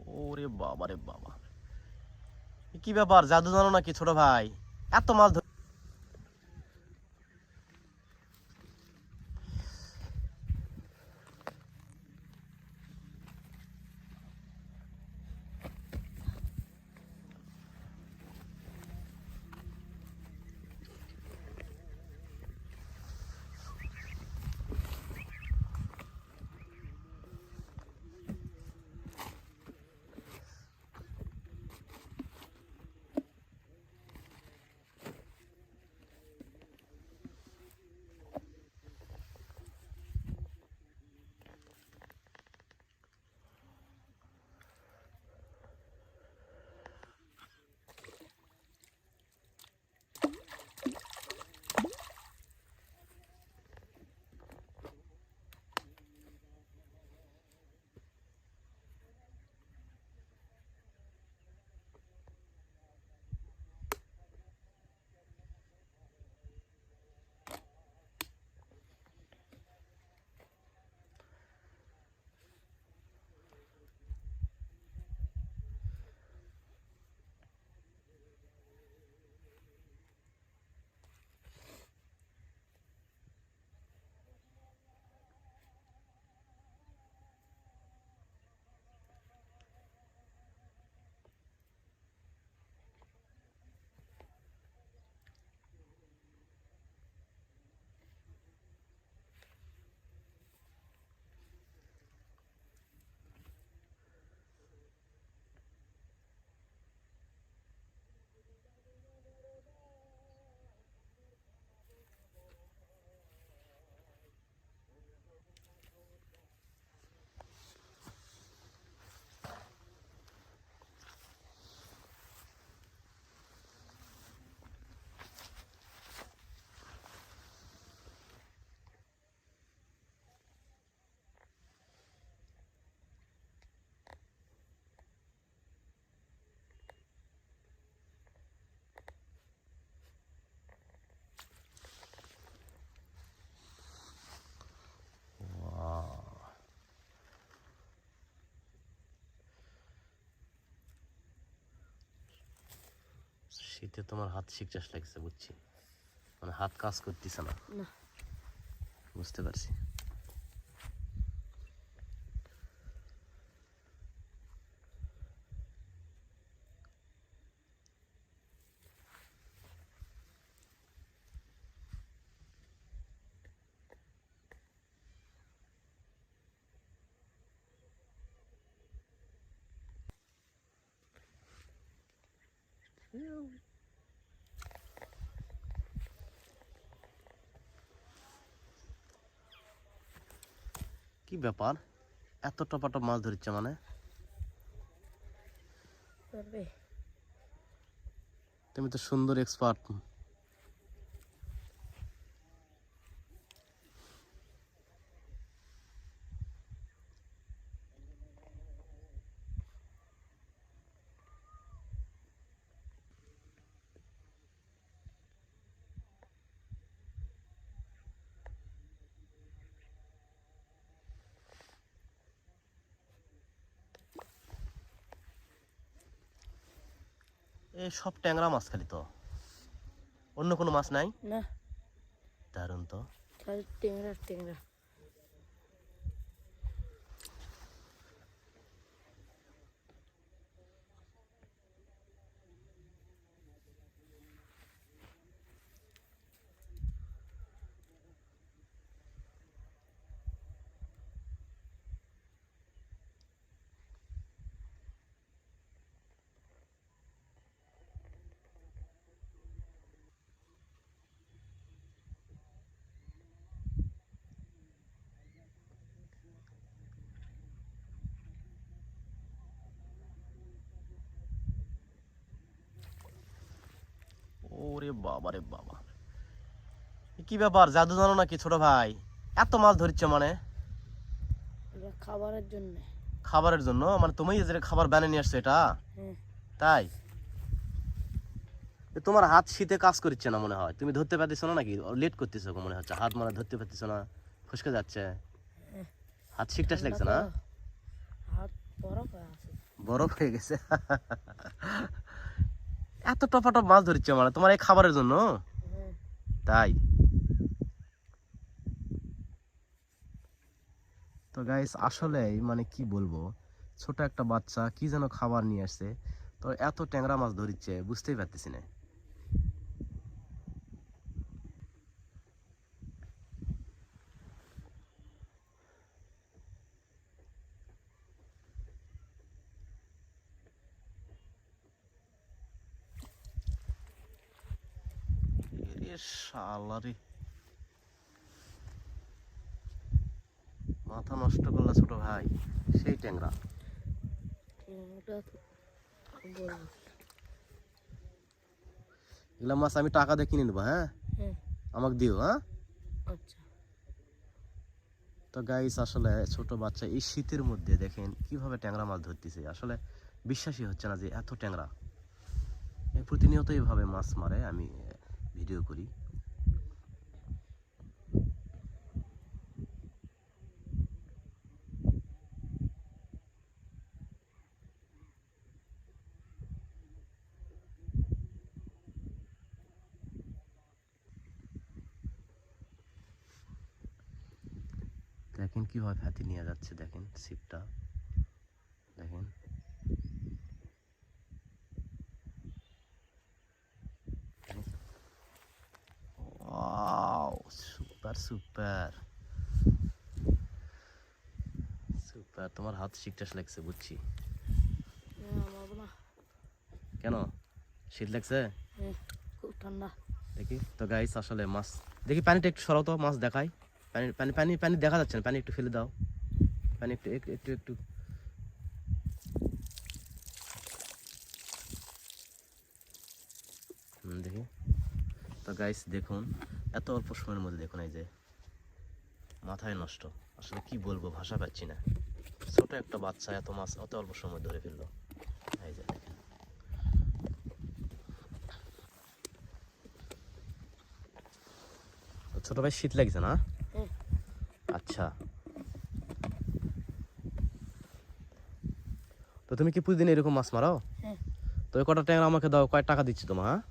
ওরে বাবা রে বাবা, কি ব্যাপার, জাদু জানো নাকি ছোট ভাই? এত মাছ শীতে তোমার হাত শিকচাস লাগছে বুঝছি, মানে হাত কাজ করতেছে না। বুঝতে পারছি। কি ব্যাপার, এত টপাটপ মাছ ধরছে মানে? তুমি তো সুন্দর এক্সপার্ট। এই সব ট্যাংরা মাছ খালি তো, অন্য কোনো মাছ নাই? না, দারুণ তো। খালি ট্যাংরা ট্যাংরা। ওরে বাবা রে বাবা, কি ব্যাপার, জাদু জানো নাকি ছোট ভাই? এত মাছ ধরছে মানে? খাবারের জন্য। খাবারের জন্য মানে তুমি যে খাবার বানিয়ে নিয়ে আসছো এটা? তাই? তোমার হাত শীতে কাজ করছে না মনে হয়, তুমি ধরতে পারতেছো না নাকি? লেট করতেছো মনে হচ্ছে, হাত মানে ধরতে পারতেছো না, ফসকে যাচ্ছে। হাত শিকটাস লাগছে না? হাত বরফ হয়ে আছে। বরফ হয়ে গেছে। এত টপাটপ মাছ ধরছে মানে তোমার এই খাবারের জন্য? হ্যাঁ। তাই তো গাইস, আসলেই মানে কি বলবো, ছোট একটা বাচ্চা কি যেন খাবার নিয়ে আসছে, তো এত ট্যাংরা মাছ ধরিচ্ছে বুঝতেই পারতেছি না। এরে শালা রে, মাথা নষ্ট করলা ছোট ভাই, সেই ট্যাংরা। ট্যাংরাটা তো বলবো। এগুলা মাছ আমি টাকা দিয়ে কিনে নেবো, হ্যাঁ? হ্যাঁ। আমাকে দিও, হ্যাঁ? আচ্ছা। তো গাইস, আসলে ছোট বাচ্চা এই শীতের মধ্যে দেখেন কিভাবে ট্যাংরা মাছ ধরতেছে, আসলে বিশ্বাসই হচ্ছে না যে এত ট্যাংরা। প্রতিনিয়ত এইভাবে মাছ মারে, আমি ভিডিও করি। দেখেন কিভাবে হাতি নিয়ে যাচ্ছে, দেখেন ছিপটা দেখেন। ওয়াও, সুপার সুপার সুপার, তোমার হাত শিকটাস লাগছে বুঝছি। আমার না। কেন, শীত লাগছে? হ্যাঁ, খুব ঠান্ডা। দেখি তো গাইস, আসলে মাছ দেখি, পানিটা একটু সরাও তো, মাছ দেখাই। পানি পানি পানি পানি দেখা যাচ্ছে না, পানি একটু ফেলে দাও, পানি একটু একটু একটু একটু। দেখি তো গাইস, দেখুন এত অল্প সময়ের মধ্যে দেখুন, এই যে মাথায় নষ্ট, আসলে কি বলবো, ভাষা পাচ্ছি না। ছোট একটা বাচ্চা এত মাছ অত অল্প সময় ধরে ফেললো, এই যে দেখেন। ছোট ভাই শীত লাগছে না? হ্যাঁ। আচ্ছা, তো তুমি কি প্রতিদিন এরকম মাছ মারো? হ্যাঁ। তো এই কটা ট্যাংরা আমাকে দাও, কয় টাকা দিচ্ছি তোমার, হ্যাঁ?